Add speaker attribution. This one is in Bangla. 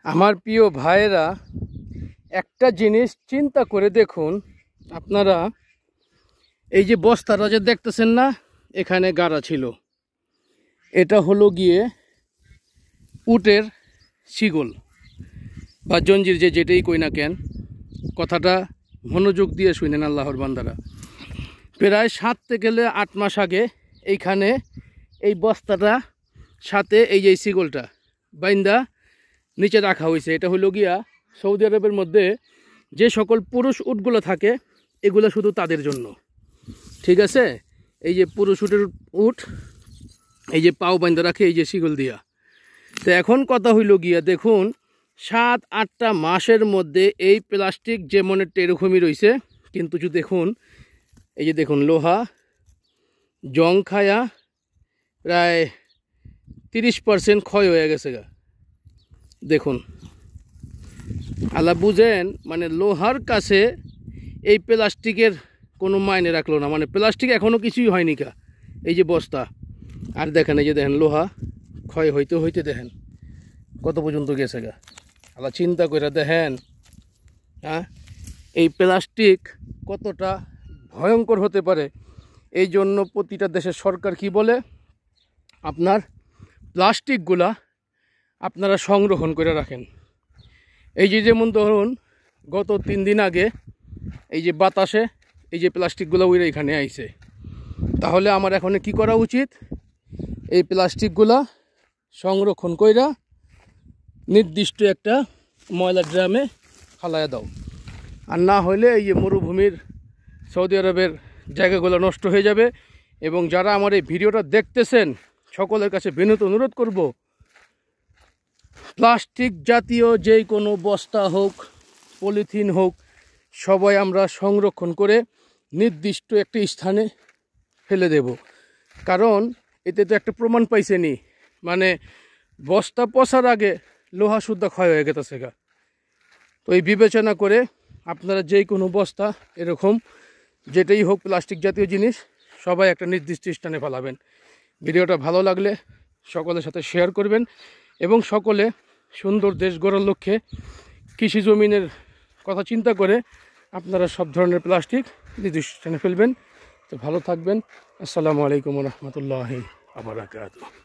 Speaker 1: আমার প্রিয় ভাইয়েরা, একটা জিনিস চিন্তা করে দেখুন আপনারা, এই যে বস্তাটা যে দেখতেছেন না, এখানে গাড়া ছিল, এটা হলো গিয়ে উটের শিগল বা জঞ্জির, যেটাই কই না কেন, কথাটা মনোযোগ দিয়ে শুনেন আল্লাহর বান্দারা। প্রায় 7 থেকে 8 মাস আগে এইখানে এই বস্তাটা সাথে এই যে শিগলটা বাইন্দা নিচে রাখা হয়েছে। এটা হলো গিয়া সৌদি আরবের মধ্যে যে সকল পুরুষ উটগুলো থাকে, এগুলো শুধু তাদের জন্য, ঠিক আছে? এই যে পুরুষ উটের উট, এই যে পাও বাইন্দা রাখে এই যে শিগল দিয়া। তো এখন কথা হইল গিয়া, দেখুন 7-8টা মাসের মধ্যে এই প্লাস্টিক যেমন এরকমই রয়েছে, কিন্তু দেখুন এই যে দেখুন লোহা জং খায়া প্রায় 30% ক্ষয় হয়ে গেছে গা। দেখুন আল্লাহ বুঝেন, মানে লোহার কাছে এই প্লাস্টিকের কোনো মাইনে রাখলো না, মানে প্লাস্টিক এখনও কিছুই হয়নি কা। এই যে বস্তা, আর দেখেন এই যে দেখেন লোহা ক্ষয় হইতে হইতে দেখেন কত পর্যন্ত গেছে গা। আল্লাহ চিন্তা করে দেখেন, হ্যাঁ, এই প্লাস্টিক কতটা ভয়ঙ্কর হতে পারে। এই জন্য প্রতিটা দেশের সরকার কি বলে, আপনার প্লাস্টিকগুলা আপনারা সংরক্ষণ করে রাখেন। এই যে যেমন ধরুন গত 3 দিন আগে এই যে বাতাসে এই যে প্লাস্টিকগুলো উড়ে এখানে আইছে, তাহলে আমার এখন কি করা উচিত, এই প্লাস্টিকগুলা সংরক্ষণ কইরা নির্দিষ্ট একটা ময়লা ড্রামে ফালাইয়া দাও। আর না হলে এই যে মরুভূমির সৌদি আরবের জায়গাগুলো নষ্ট হয়ে যাবে। এবং যারা আমার এই ভিডিওটা দেখতেছেন, সকলের কাছে বিনীত অনুরোধ করব, প্লাস্টিক জাতীয় যেই কোনো বস্তা হোক, পলিথিন হোক, সবাই আমরা সংরক্ষণ করে নির্দিষ্ট একটি স্থানে ফেলে দেব। কারণ এতে তো একটা প্রমাণ পাইছেনি, মানে বস্তা পচার আগে লোহা শুদ্ধ ক্ষয় হয়ে গেছে গা। তো এই বিবেচনা করে আপনারা যেই কোনো বস্তা এরকম যেটাই হোক প্লাস্টিক জাতীয় জিনিস সবাই একটা নির্দিষ্ট স্থানে ফেলাবেন। ভিডিওটা ভালো লাগলে সকলের সাথে শেয়ার করবেন এবং সকলে সুন্দর দেশ গড়ার লক্ষ্যে কৃষি জমিনের কথা চিন্তা করে আপনারা সব ধরনের প্লাস্টিক নির্দিষ্ট স্থানে ফেলবেন। তো ভালো থাকবেন। আসসালামু আলাইকুম রহমতুল্লাহি ওয়া বারাকাতুহু।